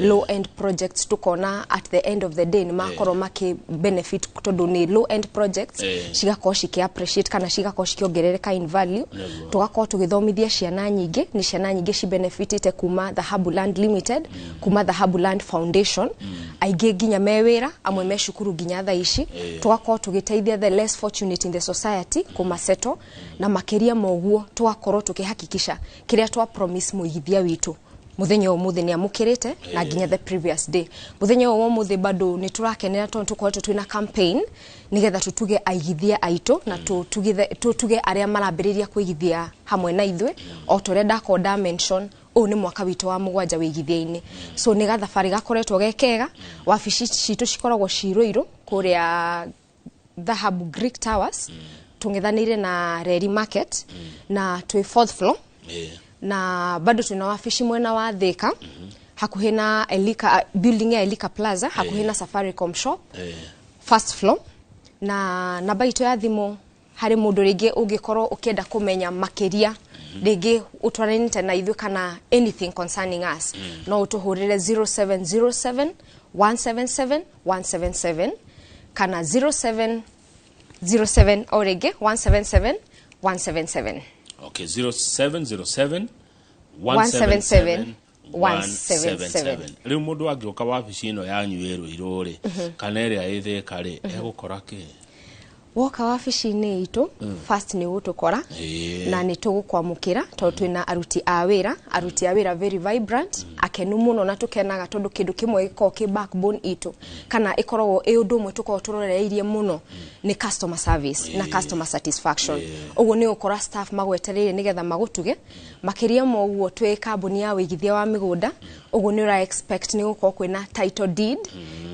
low end projects tukona at the end of the day ni makoro make benefit tondu ni low end projects cigako cike appreciate kana cigako cikiongerereka in value tugako tugithomithia ciana nyingi ni ciana nyingi ci benefitite kuma Dhahabu Land Limited kuma Dhahabu Land Foundation aige ginya mewira amwe meshukuru ginya tha ici tugako tugiteithia the less fortunate in the society kuma seto na makeria moguo tugakoro tukihakikisha kiria twa promise muigithia witu muthenya umuthi ni amukirite na ginya the previous day muthenya umuthi bado ni turakenera tondu tukoretwo twina campaign nigetha tutuge aigithia aito na tutuge aria marambiriria kuigithia hamwe na ithwe o tore ndako dimension o ni mwaka witu wa mugwanja wigithia-ini so ni gathabari gakoretwo gekega wabici citu cikoragwo ciruiru kuria Dhahabu Greek Towers tungithanire na Reri Market na twi 4th floor na bado tuna wafishi mwena wa Thika hakuhi na Elika building ya Elika Plaza hakuhi na Safaricom shop first floor na namba itu ya thimu hari mundu ringi ungikorwo ukenda kumenya makeria ringi utwaranite na ithu kana anything concerning us no utuhurire 0707 177 177 kana 0707 orege 177 177. Okay, 0707 177 177. Riu mundu angioka wabici ino yanyu iruri kana iria itheka ri egukora ki? Woka wabici-ini itu first ni gutukora na ni tugukwamukira tondu twina aruti a wira very vibrant akenu muno na tukenaga tondu kindu kimwe giko ki backbone itu kana ikoragwo undu mwe tuko turorereirie muno ni customer service na customer satisfaction uguo ni ukora staff magwetereire nigetha magutuge makiria moguo twi kambuni ya wigithia wa migunda uguo ni ura expect ni gukorwo kwina title deed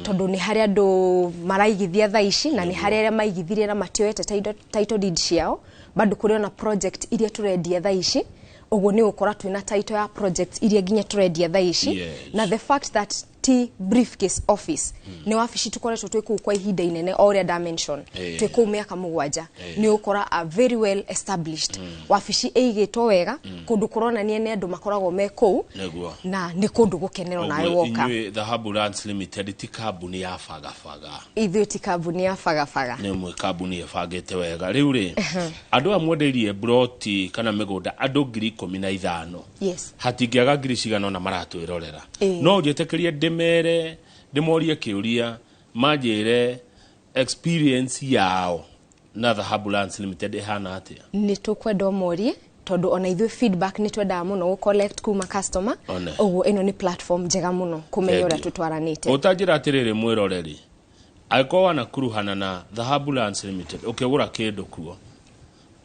tondu ni hari andu maraigithia tha ici na ni hari aria maigithirie na matioete title deed ciao bado kuri na project iria turendia tha ici uguo ni ukora twina title ya project iria ginya turendia tha ici na the fact that T briefcase office ni wabici tukoretwo twiku kwa ihinda inene o ria dimension twiku miaka mugwanja ni ukora a very well established wabici eigitwo wega kundu kurona ni andu makoragwo me kou na ni kundu gukenero nawe woka Dhahabu Lands Limited ti kambuni ya fagafaga ithu ti kambuni ya fagafaga ni mwe kambuni ya fagete wega riu ri andu amwenderie broti kana migunda andu 15,000 yes hatingiaga ngiri cigana na maratwirorera no njetekerie mere demoria kiuria majere experience yao na Dhahabu Lands Limited hana atia ni tukwenda morie tondu ona ithu feedback ni twenda muno go collect kuma customer oguo ino ni platform njega muno kumenya ura tutwaranite utajira atiriri mwiroreri aiko wana kuruhana na Dhahabu Lands Limited ukigura kindu kuo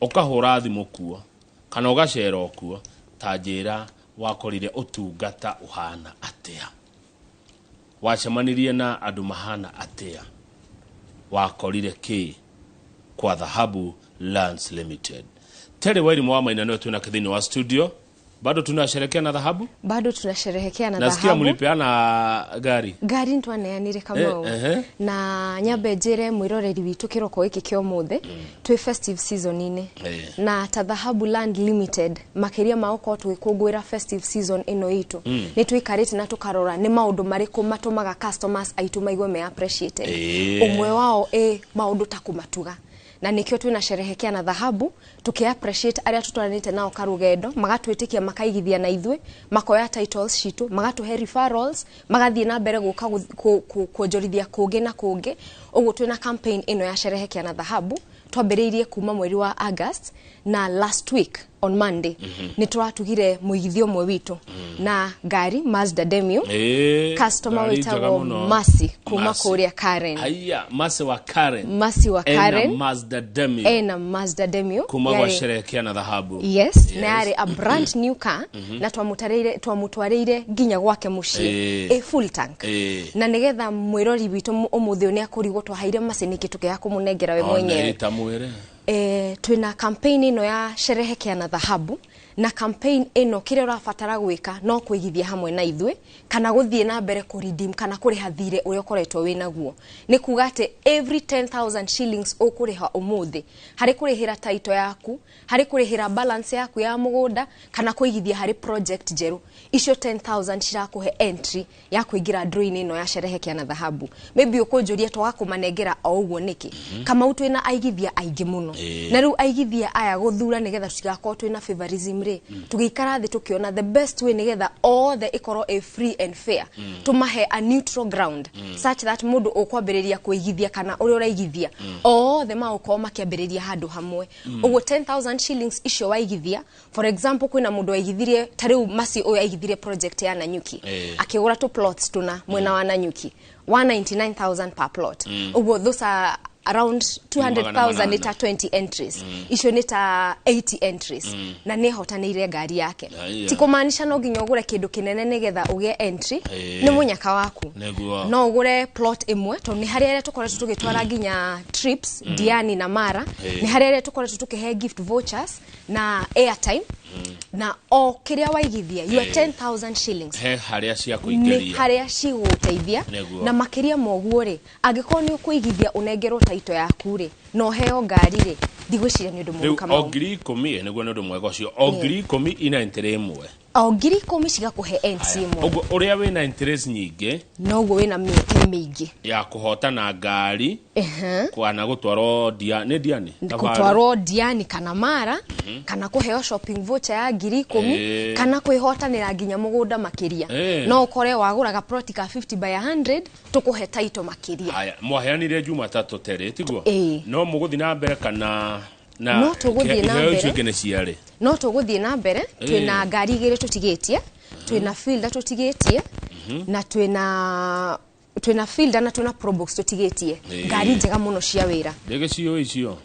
ukahura thimu kuo kana ugacera kuo tajira wakorire utungata uhana atia wacemanirie na andu mahana atia wakorire ki kwa Dhahabu Lands Limited. Tere wairi mwamaina no tuna kithini wa studio bado tunasherehekea na Dhahabu? Bado tunasherehekea na Dhahabu. Nasikia mlipeana gari ntwaneanire kamau na nyambe njire mwiroreri witu kiroko iki kio muthe twi festive season ine na ta Dhahabu Land Limited makiria maoko twikungwira festive season ino itu ni twikarite na tukarora ni maundu mariku matumaga customers aitu maigwe me appreciated umwe wao maundu takumatuga na nikio twina sherehekea na Dhahabu tuki appreciate aria tutwaranite nao karugendo magatwitikia makaigithia na ithwe makoya titles citu magatuhe referrals magathie na mbere guka kuonjorithia kungi na kungi uguo twina campaign ino ya sherehekea na Dhahabu twambiriirie kuma mweri wa August na last week on Monday ni turatugire muigithio mwe witu na gari Mazda Demio customer witago Masi kuma kuria Karen Masi wa Karen na Mazda Demio kuma washerehekea na Dhahabu yes na ari a brand new car na twamutwareire ginya gwake muci full tank na nigetha mwirori witu umuthio ni akurigwo twahaire macini kituke ya kumunengera we mwenyewe twina campaign ino ya sherehekea na Dhahabu na campaign eno kire urabatara gwika no kuigithia hamwe na ithwe kana guthie na mbere ku redeem kana kuriha thire uria ukoretwo winaguo ni kuga ati every 10,000 shillings ukuriha umuthi hari kurihira title yaku hari kurihira balance yaku ya mugunda kana kuigithia hari project jeru icio 10,000 cirakuhe entry ya kuingira draw-ini ino ya sherehe kia na dhahabu maybe ukonjuria twakumanengera o uguo niki kama utwina aigithia aingi muno na riu aigithia aya guthura nigetha tutigako twina favorism ri tugikara thi tukiona the best way nigetha all the ikoro a free and fair tumahe a neutral ground such that mundu ukwambiriria kuigithia kana uri uraigithia all the mauko makiambiriria handu hamwe uguo 10,000 shillings icio waigithia for example kwina mundu waigithirie tariu masi oyo aigithirie project ya Nanyuki akigura tu plots tuna mwena wa Nanyuki 199,000 per plot uguo those are around 200,000 ita 20 entries icio nita 80 entries na ni hotanire ngari yake tikumaanisha no nginya ugure kindu kinene nigetha ugie entry ni munyaka waku no ugure plot imwe to ni harere tukoretwo tugitwara nginya trips Diani na Mara ni harere tukoretwo tukihe gift vouchers na airtime na o kiria waigithia you are 10,000 shillings he haria cia kuingiria ni haria ciguteithia na makiria moguo ri angikorwo ni ukuigithia unengerwo taito yaku ri no heo ngari ri ndigwiciria ni undu mwega kama ogiri 10 niguo ni undu mwega ucio ogiri 10 ina interest imwe ogiri 10 cigakuhe entry imwe uguo uria wina interest nyingi noguo wina mieke mingi ya kuhotana ngari kwana gutwaro Diani gutwaro Diani kana Mara kana kuheo shopping voucher ya ngiri 10 kana kwihotanira nginya mugunda makiria no ukore waguraga plot ka 50 by 100 tukuhe title makiria haya mwaheanire Jumatatu tere tiguo no muguthi na mbere kana na no tuguthie na mbere no tuguthie na mbere twina ngari igire tutigetie twina fielder tutigetie na twina fielder na twina probox tutigetie ngari njega muno cia wira ndege cio icio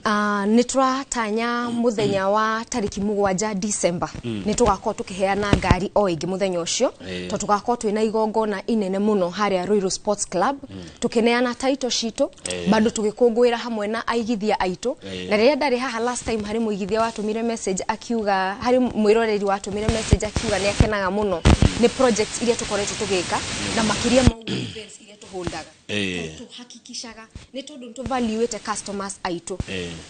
ni turatanya muthenya wa tariki 7 December ni tugakorwo tukiheana ngari o ingi muthenya ucio to tugakorwo twina igongona inene muno haria Royal Sports Club tukineana title shito bado tugikungwira hamwe na aigithia aitu na riria ndari haha last time hari muigithia watumire message akiuga hari mwiroreri watumire message akiuga ni akenaga muno ni project iria tukoretwo tugika na makiria mau events iria tuholdaga tuhakikishaga ni tondu tuvaluate customers aitu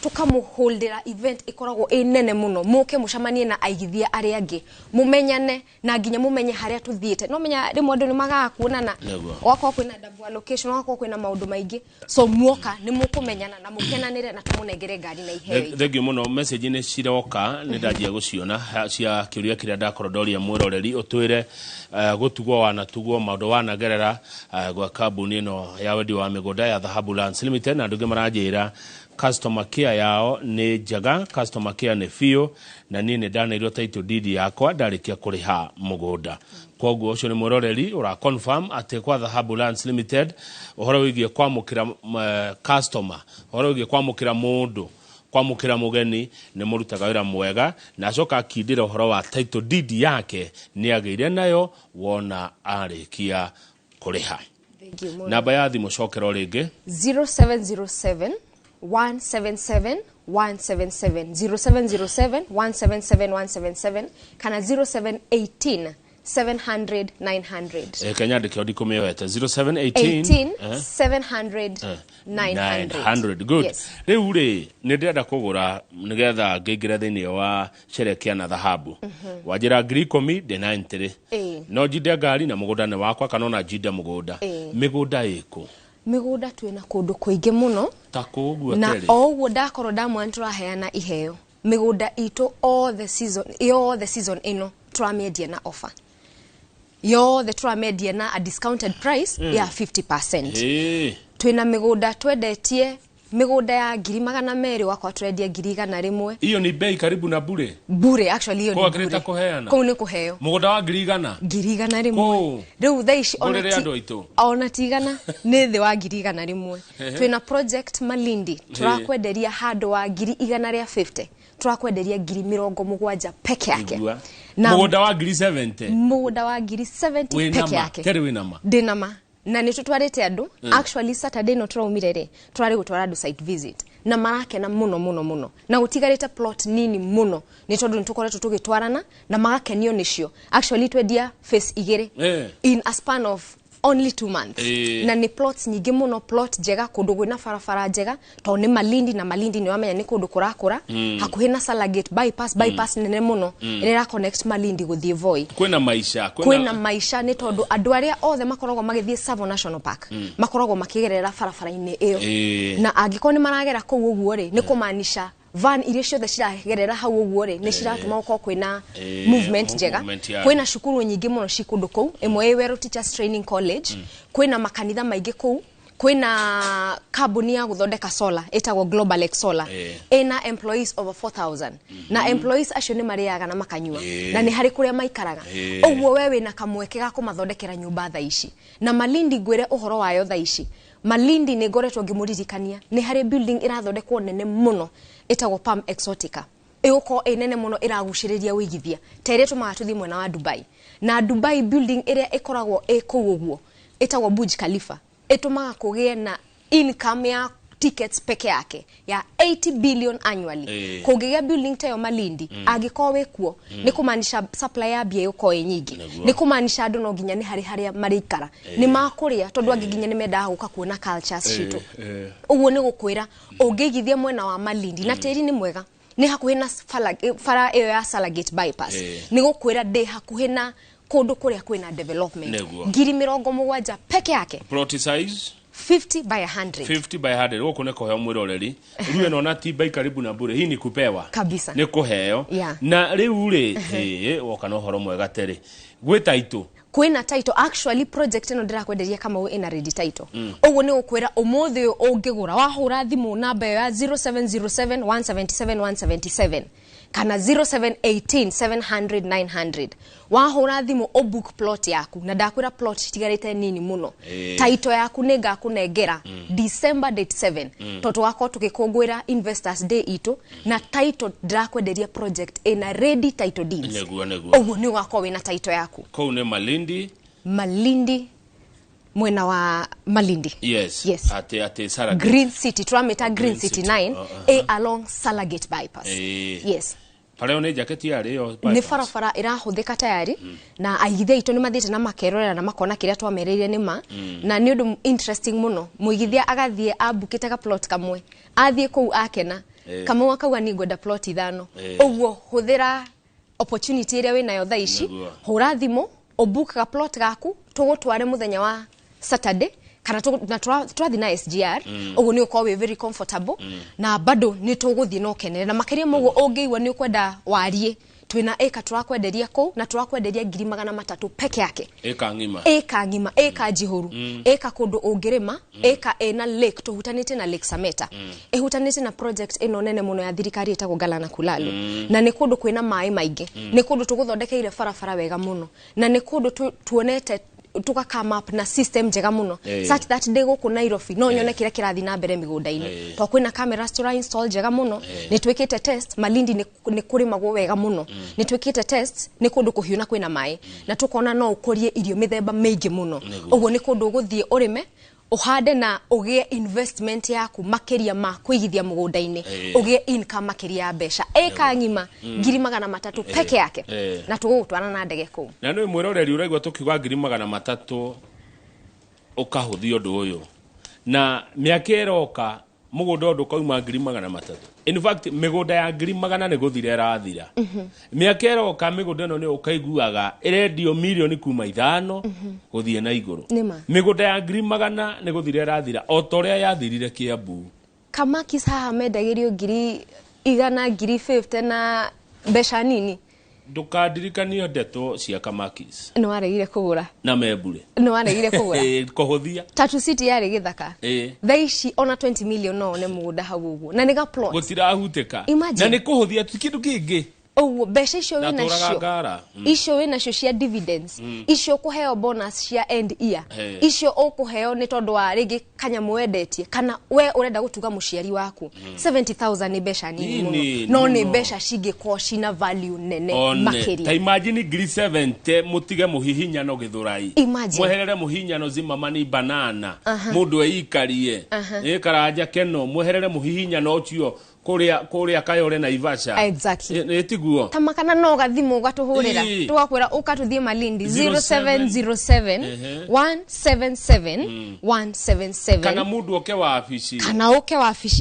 tukamuholdera event ikoragwo inene muno muke mucamanie na aigithia aria angi mumenyane na nginya mumenye haria tuthiete no menya rimwe ndu ni magaga kuonana wako kwina double allocation wako kwina maundu maingi so muoka ni mukumenyana na mukenanire na tumunengere ngari na iheo thegi muno message ni ciroka ni ndajia guciona cia kiuria kiria ndakorodoria mwiroreri utwire gutugwo wanatugwo maundu wanagerera gwa kambuni ino ya wendi wa migunda ya Dhahabu Lands Limited na nduge maranjira customer care yao ni jaga customer care ni fio na nini dana iro title deed yakwa ndarikia kuriha mugunda koguo ucio ni muroreri ura confirm ate kwa Dhahabu Lands Limited uhoro wigie kwamukira customer uhoro wigie kwamukira mundu kwamukira mugeni ni murutaga wira mwega na acoka akindira uhoro wa title deed yake ni ageire nayo wona arikia kuriha namba ya thimu cokero ringi 0707 177 177 0707 177 177 kana 0718 700 900 Kenya ndikio ndikumewete 0718 700 900 good yes. Riu ri ni ndenda kugura nigetha ngeingira thini wa sherekia na dhahabu wajira ngiri 10 denantire no jide ngari na mugunda ne wakwa kana na jide mugunda migunda iko migunda twina kundu kuingi muno ta kuguo na oguo ndakorwo ndamwantura heana iheo migunda itu all the season ino turamedia na offer the turamedia na a discounted price ya 50%. Twina migunda twedetie migunda ya 200 wakwa twedia 100 iyo ni bei karibu na bure actually hiyo ni bure kuheana ko ni kuheo mugunda wa 100 riu thaici ona tigana ni thi wa 100 twina project Malindi turakwenderia handu wa 150 turakwenderia 70,000 peke yake na mugunda wa 70 mugunda wa 70 peke yake keri winama dinama na ni tutwarete andu actually Saturday no turaumire ri turari gutwara andu site visit na marakena muno na utigarite plot nini muno ni tondu nitukoretwo tugitwarana na magakenio nicio actually twendia face igere in a span of only 2 months na ni plots nyingi muno plot jega kundu gwina farafara jega to ni Malindi na Malindi ni wamenya ni kundu kurakura hakuhi na Salagate bypass nene muno ira connect Malindi guthie Voi kwina maisha ni tondu andu aria othe makoragwo magithie Savo National Park makoragwo makigerera farafara-ini iyo na angiko ni maragera kou uguo ri ni kumaanisha van iria ciothe ciragerera hau uguo ri ni ciratuma uko kwina movement jega kwina cukuru nyingi muno cikundu kou imwe Iweru Teachers Training College kwina makanitha maingi kou kwina kambuni ya guthondeka solar etagwo Global X Solar ena employees over 4,000 na employees acio ni mariaga na makanyua na ni hari kuria maikaraga uguo wewe na kamweke ga kumathondekera nyumba tha ici na Malindi ngwire uhoro wayo tha ici Malindi ni ngoretwo ngimuririkania ni hari building irathondekwo nene muno etagwo Palm Exotica iguko enene muno iraguciriria wigithia tere tumatuthi mwena wa Dubai na Dubai building iria ikoragwo kou uguo etagwo Burj Khalifa etumaga kugie na income ya tickets peke yake ya 80 billion annually kugigia building tayo Malindi agikowe kuo ni kumaanisha supply ya bia yuko nyingi ni kumaanisha andu no ginya ni hari marikara ni makuria tondu angiginya ni menda guka kuona cultures citu uguo ni gukwira ungigithia mwena wa Malindi na tiri ni mwega ni hakuhi na fara iyo ya Salagate bypass ni gukwira de hakuhi na kundu kuria kwina development ngiri 70 peke yake plot size 50 by 100 50 by 100 woko ne koheo mwiro reri ruwe no na tibai karibu na bure hii ni kupewa kabisa ne koheo na riu ri woka no horo mwega tere gwe title kwina title actually project eno ndirakwenderia kama we ina ready title uguo ni gukwira umuthi ungigura wahura thimu namba ya 0707 177 177 kana 0718 700 900 wahura thimu o book plot yaku na ndakwira plot tigarite nini muno title yaku nega kunengera December date 7 toto wako tukikongwira investors day ito na title ndakwenderia project ina ready title deeds uguo ni wako wina title yaku ko ne Malindi mwena wa Malindi yes. ate Salagate Green City tuameta Green City 9 along Salagate bypass yes pale one jacket yari yo ni farafara irahuthika tayari na aigithia ito ni mathite na makerorera na makona kiria twamereire ni ma na ni undu interesting muno muigithia agathie abukite ka plot kamwe athie kou akena kama wakauga ni ngoda plot ithano uguo huthira opportunity area we nayo thaici hura thimo obuka ka plot gaku tugutware muthenya wa Saturday kana twathi na SGR uguo ni uko we very comfortable na bado ni tuguthi no kenere na makiria mugo ungiigwa ni ukwenda warie twina eka turakwenderia kou na turakwenderia 300 peke yake eka ngima eka jihuru eka kundu ungirima eka ena lake tuhutanite na Lake Sameta ehutanite na project eno nene muno ya thirikari etagwo Galana Kulalu na ni kundu kwina mai maingi ni kundu tuguthondekeire farafara wega muno na ni kundu tuonete tuka come up na system jega muno such that day go ku Nairobi no nyone kira kirathi na mbere migunda-ini to kwina cameras tura install jega muno ni twikite test Malindi ni kuri magwo wega muno ni twikite test ni kundu kuhiuna kwina mai na tukona no ukorie irio mithemba mingi muno uguo ni kundu guthie urime uhande na ugie investment yaku makeria ma kuigithia mugunda-ini ugie income makeria ya besha eka ngima 300 peke yake na tugutwana na ndege kou na no mwiroreri uraigwa tukiuga 300 ukahuthio ndu uyu na miaka oka mugunda undu kauma 300 in fact migunda ya 300 ni guthira rathira miaka oka migunda no ni ukaiguaga irendio milioni kuma 5 guthie na iguru migunda ya 300 ni guthira rathira o toria yathirire Kiambu Kamakis haha mendagirio 150 na besha nini ndukandirikanie ndeto cia Kamakis no aregire kugura na mebure no aregire kugura kuhuthia Tatu City yari githaka thaici ona 20 million no ne mugunda hau uguo na niga plot gutirahuteka na ni kuhuthia kindu kingi Oh, besha icio wina cio. Icio wina cio cia dividends. Icio kuheo bonus cia end year. Icio ukuheo ni tondu wa rigi kanyamu wendetie kana we urenda gutuga muciari waku. 70,000 ni besha nini muno. No ni besha cingikwo cina value nene makiria. Ta imagine ngiri 70 mutige muhihinyano githurai. Mweherere muhihinyano zimamani banana. Mundu eikarie. Karaja keno mweherere muhihinyano ucio kuria kayore na Ivasha. Exactly. Etiguo. Tamakana no gathimu gatuhurira. Tugakwira ukatuthie malindi 0707 177 177. Kana mundu oke wa afisi.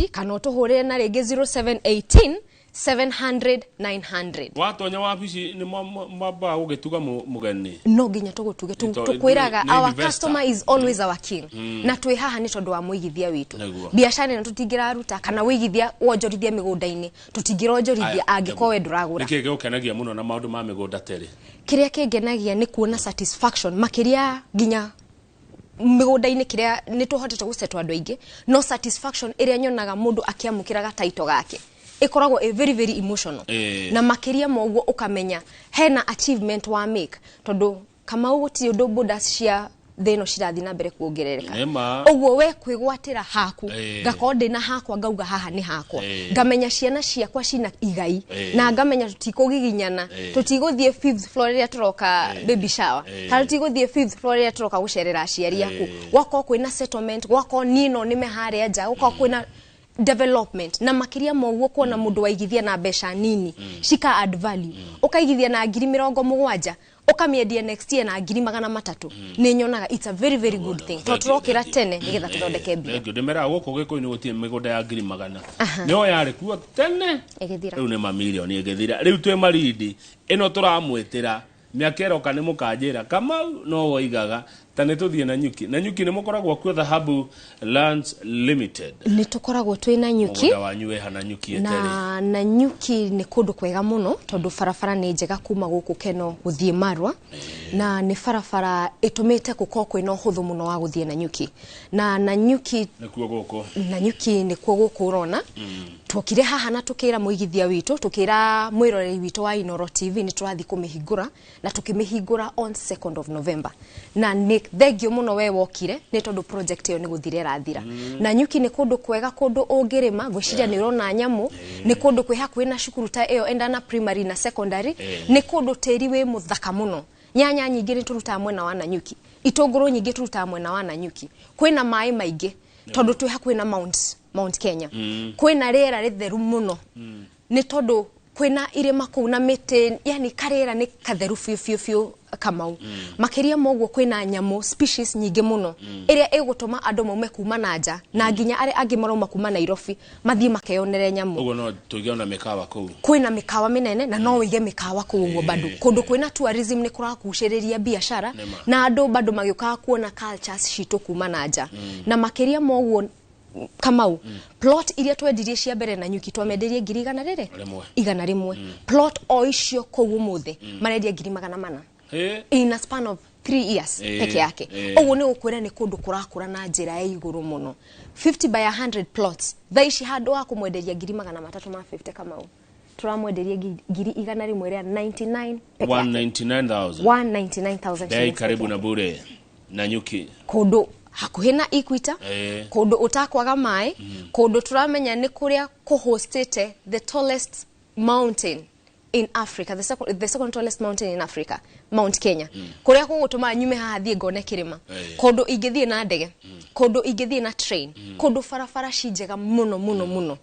Kana utuhurire na rege 0718 700 900. Watonya wa afisi ni maba ugituga mugeni. No ginya tugutuge tukwiraga our customer is always our king. Na twi haha ni tondu wa muigithia witu. Biashara no tutingira ruta kana wigithia wonjorithia migunda-ini tutingira onjorithia angikowe nduragura. Niki gikukenagia muno na maundu ma migunda teri. Kiria kingenagia ni kuona satisfaction makiria ginya migunda-ini kiria ni tuhotete gusetwa andu aingi no satisfaction iria nyonaga mundu akiamukira ga title gake ikoragwo very very emotional na makiria moguo ukamenya hena achievement wa make tondu kama uguti undu bodas cia theno cirathi na mbere kuongerereka uguo we kwigwatira haku gakonde na hakwa ngauga haha ni hakwa ngamenya ciana ciakwa cina igai na ngamenya tutikugiginyana tutiguthie 5th floor ria turoka baby shower kana tutiguthie 5th floor ria turoka gucerera aciari yaku gwako kwina settlement gwako nino nime haria nja gwako kwina development na makiria moguo kuona mundu waigithia na besha nini shika add value ukaigithia na 70,000 ukamiendia next year na 300,000 ni nyonaga it's a very very good thing turokira tene nigetha tuthondeke mbia ndimera guko giko-ini gutie migunda ya 100,000 no yari kuo tene riu ni mamilioni igithira riu twi marindi ino turamwitira miakero kana mukanjira kama no woigaga tane tuthie na nyuki ni mukoragwo kwa Dhahabu Lands Limited ni tukoragwo twi na nyuki muda wanywe hana nyuki eteri na nyuki ni kundu kwega muno tondu farafara ni njega kuma guku Keno guthie Marwa na ni farafara itumite guko kwina huthu muno wa guthie na nyuki na nyuki nikuo guko na nyuki ni kuo guku urona tukire haha na tukira muigithia witu tukira mwiroreri witu wa Inoro TV ni turathi kumihingura na tukimihingura on 2nd of November na ni thegio muno we wokire ni tondu project yo ni guthire rathira na nyuki ni kundu kwega kundu ungirima gwiciria ni urona nyamu ni kundu kwi hakuhi na cukuru ta iyo endana primary na secondary ni kundu teri we muthaka muno nyanya nyingi ni turuta mwena wa Nanyuki itunguru nyingi turuta mwena wa Nanyuki kwina mai maingi tondu twi hakuhi na Mount Kenya kwina riera ritheru muno ni tondu kwina irima kuu na miti yani karera ni katheru fiu kamau makiria moguo kwina nyamu species nyingi muno iria igutuma andu maume kuma na nja na nginya ari angi maroma kuma Nairobi mathie makeyonere nyamu ugo no tugiona mikawa kuu kwina mikawa minene na no wige mikawa kuu uguo bado kundu kwina tourism ni kurakushiriria biashara na andu bado magiuka kuona cultures citu kuma na nja na makiria moguo kamau plot iria twendirie cia mbere na nyuki twamenderie 100 plot o icio kuu muthe marendia 400 in a span of 3 years peke yake uguo ni ukwira ni kundu kurakura na njira ya iguru muno 50 by 100 plots thaici handu wa kumwenderia 350 kamau turamwenderia 100 ria 99 peke yake 199,000 bei karibu na bure na nyuki kundu hakuhi na Equator kundu utakwaga mai kundu turamenya ni kuria kuhostete the tallest mountain in Africa the second tallest mountain in Africa Mount Kenya kuria kugutuma nyume haha thie ngone kirima kundu ingithie na ndege kundu ingithie na train kundu farafara cinjega muno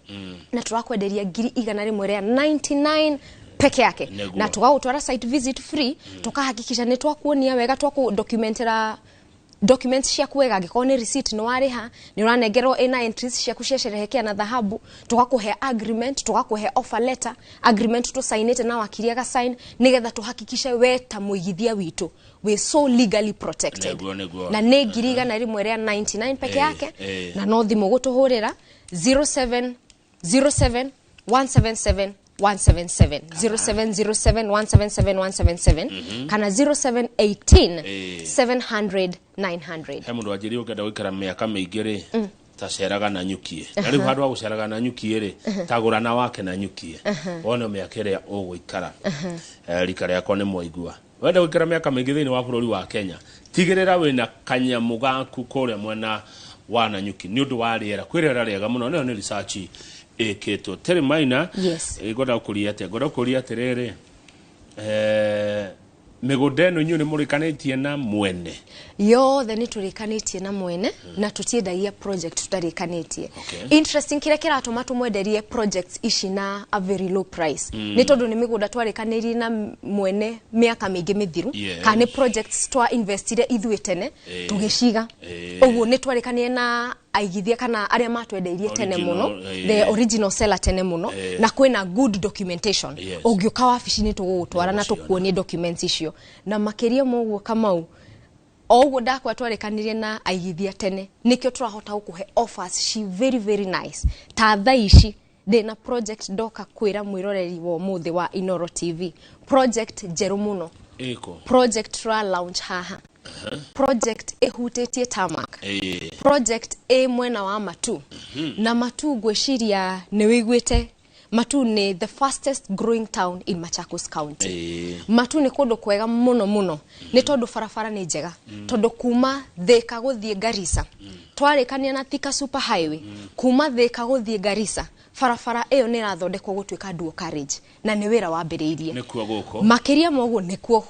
na turakwenderia 100 ria 99 peke yake na tugagutwara site visit free tukahakikisha ni twakuonia wega twakudocumentera documents cia kuwega angikone receipt no wariha ni uranengerwo ina entries cia kushesherehekea na Dhahabu tugakuhe agreement tugakuhe offer letter agreement to sign it na wakiria ga sign nigetha tuhakikishe we ta muigithia witu we so legally protected na ne 100 ria 99 peke yake na no thimu gutuhurira 0707 177 177 0707 177 177 kana 0718 700 900 he mundu ajiri ukenda gwikara miaka miingiri taceraga na nyukie na riu handu guceraga na nyukie ri tagurana wake na nyukie wona miaka ria uguikara rika riakwa ni mwaigua wenda guikara miaka mingi thiini wa bururi wa Kenya tigirira wina kanyamu gaku kuria mwena wa Nanyuki ni undu wa riera kwirera riega muno no ni research eketwo tere maina igoda kuria terere megudeno nyu ni murikanitie na mwene yothe ni turikanitie na mwene na tutiendagia project tutarikanitie interesting kire kiratuma tumwenderie projects ici na a very low price ni tondu ni miguda twarikanirie na mwene miaka mingi mithiru kana projects twa investire ithuĩ tene tugiciga uguo ni twarikanie na aigithia kana aria matwendeirie tene muno the original seller tene muno na kwina good documentation ungiuka wabici-ini tugutwara na tukuonie documents icio na makiria moguo Kamau oguo ndakwa twarikanirie na aigithia tene nikio turahota gukuhe offers she very nice ta thaici ndina project doka kwira mwiroreri wa muthi wa Inoro TV project jeru muno project tra launch haha project ehutetie tamak project mwena wa Matu na Matu gweciria ni wiguite Matu ni the fastest growing town in Machakos County Matu ni kundu kwega muno ni tondu farafara ni njega tondu kuma Thika guthie Garissa twarikania na Thika super highway kuma Thika guthie Garissa farafara iyo ni rathondekwo gutwika dual carriage na ni wira wambiriirie nikuo guko makiria moguo nikuo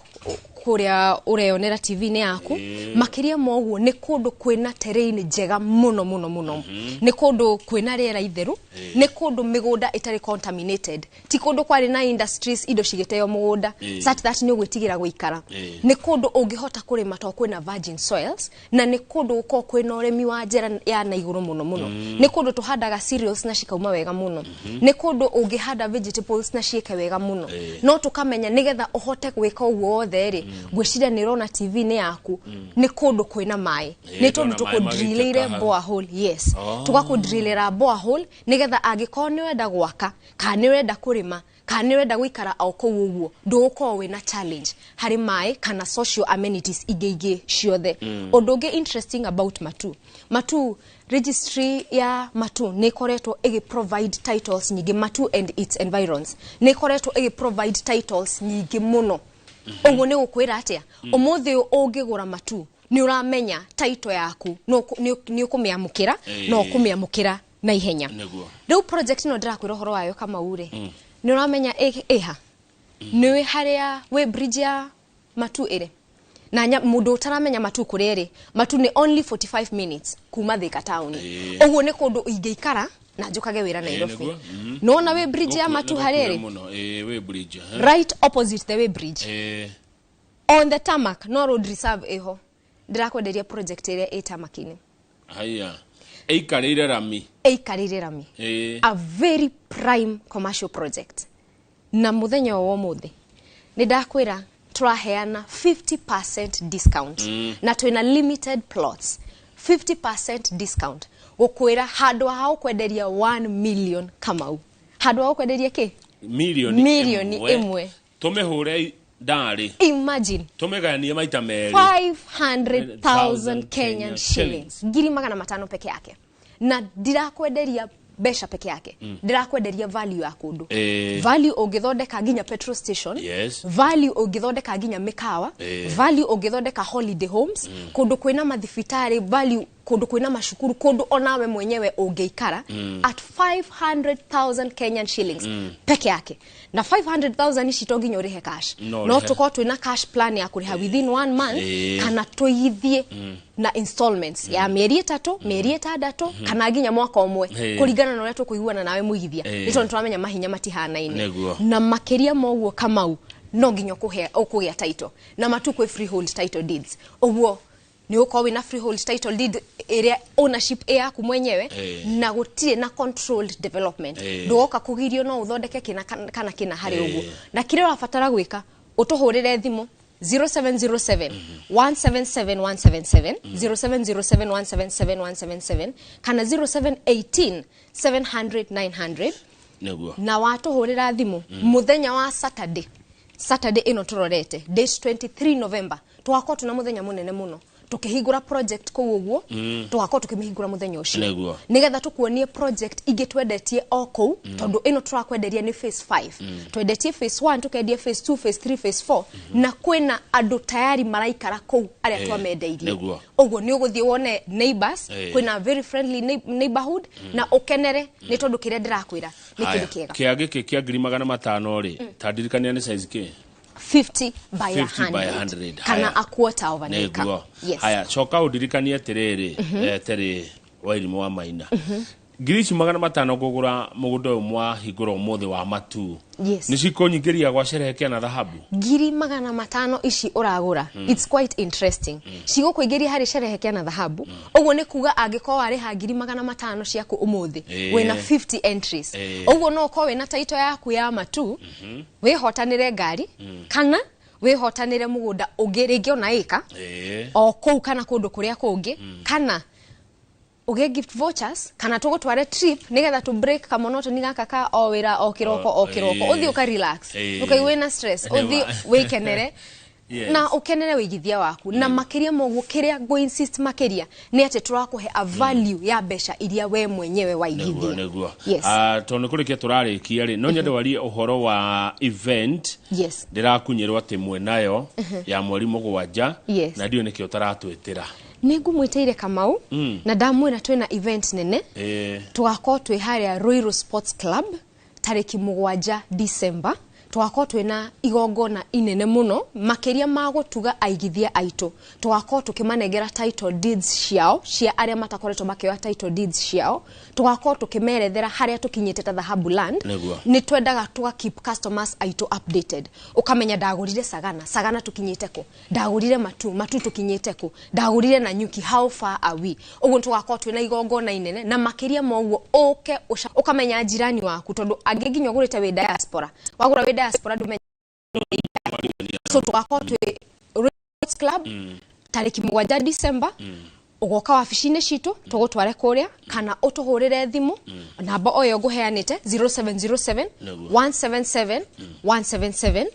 kuria ureonera TV ni yaku makiria moguo ni kundu kwina terrain njega muno ni kundu kwina riera itheru ni kundu migunda itari contaminated ti kundu kwari na industries indo cigiteo mugunda such that ni ugwitigira guikara ni kundu ungihota kurima to kwina virgin soils na ni kundu uko kwina uremi wa njera ya na iguru muno ni kundu tuhandaga cereals na cikauma wega muno ni kundu ungihanda vegetables na cieke wega muno no tukamenya nigetha uhote gwika uguo othe gwiciria ni rona TV ni yaku ni kundu kwina mai ni tondu tukudrillire borehole tukakudrillera borehole nigetha angikoo ni wenda gwaka kana ni wenda kurima kana ni wenda guikara au kou uguo nduko wina challenge hari mai kana social amenities igege ciothe undu ungi interesting about Matu registry ya Matu ni koretwo igi provide titles nyingi Matu and its environs ni koretwo igi provide titles nyingi muno uguo ni gukwira atia umuthi ungigura Matu ni uramenya title yaku ni ukumiamukira no kumiamukira na ihenya riu project no ndirakwira horo wayo kama ure ni uramenya eha ni haria we bridge ya Matu ire na mundu utaramenya Matu kurere Matu ni only 45 minutes kuma Thika town uguo ni kundu ingeikara na njukage wira Nairobi no na we bridge ya Matu harere we bridge right opposite the way bridge on the tarmac no road reserve eho ndirakwenderia project ire etamakini haya eikarire rami a very prime commercial project na muthenya wa muthi ni ndakwira turaheana 50% discount na twina limited plots 50% discount gukwira handu hao kwenderia 1 million Kamau handu hao kwenderia ki million imwe tumehure ndari imagine tumegania maita meri 500,000 Kenyan shillings ngiri 500 peke yake na ndirakwenderia besha peke yake ndirakwenderia value ya kundu value ungithondeka ginya petrol station value ungithondeka ginya mikawa value ungithondeka holiday homes kundu kwina mathibitari value kundu kwina mashukuru kundu onawe mwenyewe ungeikara at 500,000 Kenyan shillings peke yake na 500,000 ici to ginya urihe cash no tuko twina cash plan ya kuriha within 1 month kana tuithie na installments ya mieri 3 mieri 6 kana ginya mwaka umwe kuringana na uria tukuiguana nawe muigithia nito turamenya mahinya matihana-ine na makiria moguo Kamau no ginya kugia title na Matu kwe freehold title deeds oguo ni uko wina freehold title deed area ownership yaku mwenyewe na gutie na controlled development ndoka kugirio no uthondeke kana kina hari uguo na kire wafatara gwika utuhurire thimu 0707 177 177 0707 177 177 kana 0718 700 900 na watuhurira thimu muthenya wa Saturday ino turorete date 23 November twako tuna muthenya munene muno tukihingura project ko uguo tugako tukimihingura muthenya ucio Neguo. nigetha tukuonie project ingi twendetie oko tondu ino turakwenderia ni phase 5 twendetie phase 1 tukendia phase 2 phase 3 phase 4 na kwina andu tayari maraikara kou aria twamendeirie uguo ni uguthie wone neighbors kwina very friendly neighborhood na ukenere ni tondu kiria ndirakwira ni kindu kiega kiage kia 500 ri tadirikania ni size ke 50 by 100 kana a quarter of an acre. Yes. Haya, choka udirikania terere tere wairimu wa Maina. Girici 500 kugura mugunda umwa higura umuthe wa matu. Yes. Nicikonyigeria gwa sherehekea na dhahabu. Giri 500 ici uragura. It's quite interesting. Cigo kuigeria hari sherehekea na dhahabu. Uguo ni kuga angiko wari ha giri 500 ciaku umuthe. Wena 50 entries. Uguo no ko wena title yaku ya matu. Wihotanire ngari kana wihotanire mugunda ugiringi ona ika. O kou kana kundu kuria kungi kana uge gift vouchers kana tugutware trip nigetha to break kamonotoni gaka ka o wira o kiroko uthi uka relax ukaiwena stress uthi wikenere na ukenere wigithia waku na makiria moguo kiria go insist makiria ni ati turakuhe a value ya besha iria we mwenyewe waigithia neguo tondu kurikia turarikia ri no nyende warie uhoro wa event ndirakunyirwo ati mwe nayo ya mweri mugwanja na ndio nikio taratwitira Ningumwiteire Kamau na ndamwira twina event nene tugako twi haria Royal Sports Club tariki 7 December tugako twina igongona inene muno makiria magutuga aigithia aito tugako tukimanegera title deeds ciao cia aria matakoretwo makioya title deeds ciao tugako tukimerethera haria tukinyite ta dhahabu land ni twendaga tuga keep customers aito updated ukamenya ndagurire sagana tukinyite ko ndagurire matu tukinyite ko ndagurire na nyuki how far are we uguo tugako twina igongona inene na makiria moguo ukamenya jirani waku tondu angiginya gurite we diaspora wagura we diaspora dume so tugako twi Royal Club tariki 7 December ugoka wabici-ini citu tugutware kuria kana utuhurire thimu namba oyo nguheanite 0707 177 177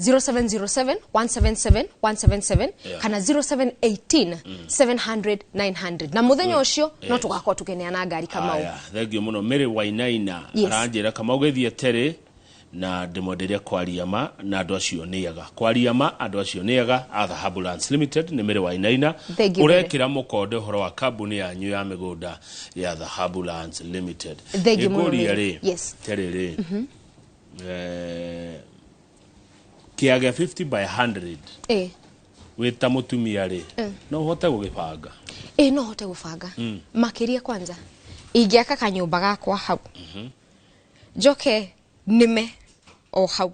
0707 177 177 kana 0718 700 900 na muthenya ucio no tugako tukeneana ngari Kamau thengio muno Mary Wainaina aranjira Kamau githie tere na demoderia kwariama na andu acio niaga kwariama andu acio niaga a Dhahabu Lands Limited ni Mary Wainaina urekira mukonde horo wa kambuni yanyu ya migunda ya Dhahabu Lands Limited Iguri ri terere kiage 50 by 100 wita mutumia ri no hote gugibanga no hote gubanga makiria kwanza ingiaka kanyumba gakwa hau joke nime o hau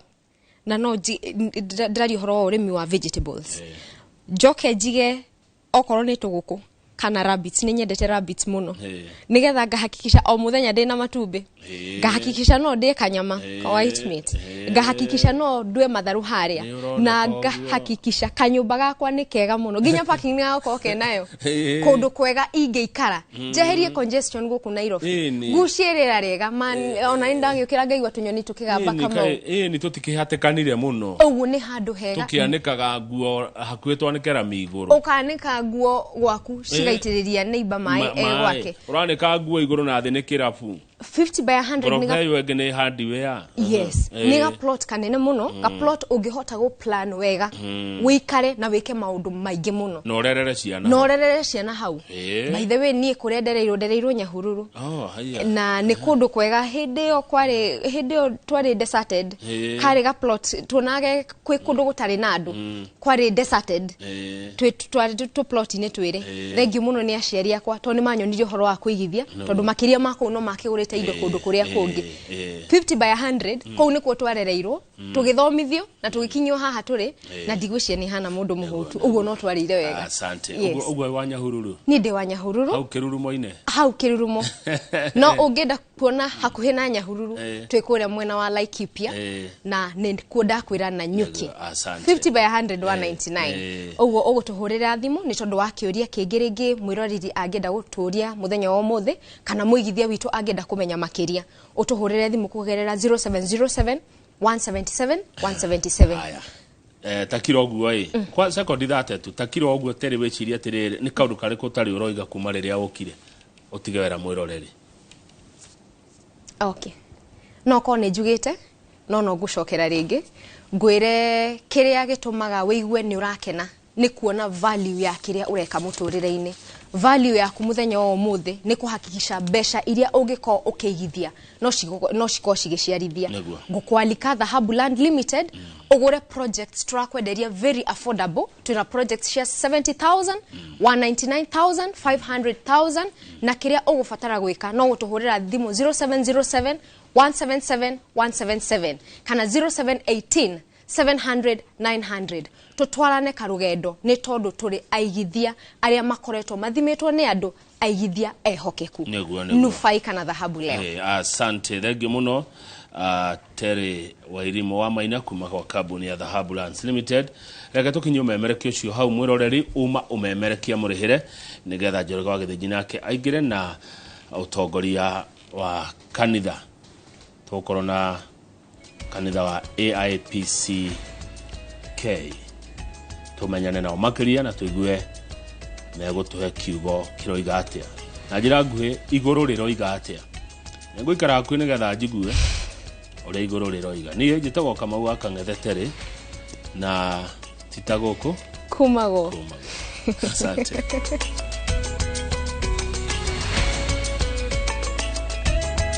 na no ndari horo urimi wa vegetables joke jige okoro ni tuguku kana rabbits ni nyendete rabbits muno nigetha ngahakikisha o muthenya ndina matumbi ngahakikisha no ndie kanyama ka white meat ngahakikisha no ndue matharu haria na ngahakikisha kanyumba gakwa ni kega muno ginya parking yako kenayo kundu kwega ingeikara jeherie congestion guku Nairobi gucirira rega man ona ndangikira ngaigwa tunyoni tukigamba Kamau ni tutikihatekanire muno ugu ni handu hega tukianikaga nguo hakuhe twanikera miguru ukanika nguo gwaku gaitiriria neighbor mai gwake uranika nguo iguru na thi ni kirabu 50 by 100 niga wege ni hardware niga plot kanene muno ka plot ungihota go plan wega wikare na wike maundu maingi muno no rerere ciana hau by the way nie kurendereirwo Nyahururu na ni kundu kwega hindio twari deserted kare ga plot tunage kwi kundu gutari na andu kwari deserted tu plot ni twire thengio muno ni aciari akwa to ni manyonirie horo wa kuigithia tondu makiria mako no makigure indo kundu kuria kungi 50 by 100 kou ni twarereirwo tugithomithio na tugikinywo haha turi na ndigwicia ni hana mundu muhutu uguo no twarire wega asante uguo wa Nyahururu ni ndi wa Nyahururu hau kirurumo no ungenda kuona hakuhe na Nyahururu twikuria mwena wa Laikipia na ni kuda kwira na nyuki 50 by 100 199 uguo ugutuhurira thimu ni tondu wa kiuria kingiringi mwiroriri angenda guturia muthenya wa muthe kana muigithia witu angenda kumenya makiria utuhurire thimu kugerera 0707 177 177 takira oguo kwa second that tu takira oguo tere weciria atiriri ni kaundu kariko tari uroiga kuma riria ukire utige wera mwiroreri. Okay, no ko ne njugite no ngucokera ringi ngwire kiria gitumaga wigue ni urakena ni kuona value ya kiria ureka muturire-ini. Value yaku muthenya o muthi ni kuhakikisha besha iria ungiko ukigithia no ciko cigiciarithia. Ngukwalika Dhahabuland Limited ugure projects turakwenderia very affordable. Tuna projects cia 70,000, 199,000, 500,000 na kiria ugufatara gwika no gutuhurira thimu 0707 177 177 kana 0718 700 900 tutwarane karugendo ni tondu turi aigithia aria makoretwo mathimitwo ni andu aigithia ehokeku nufaika na Dhahabu leo. Asante thengio muno Terry Wairimu wa Maina kuma kwa kambuni ya Dhahabuland Limited. Reke tukinyo memerekio cio hau mwiroreri uma umemerekia murihire nigetha Njoroge wa Githiji nake aingire na utongoria wa kanitha tukorona kanitha wa AIPCK tumenyane nao makiria na tuigue megutuhe kiugo kiroiga atia na njira nguhi iguru riroiga atia ngũikara hakuhĩ nigetha njigue uria iguru riroiga. Niĩ njĩtagwo Kamau wa Kang'ethe na titaguku kumago. Asante.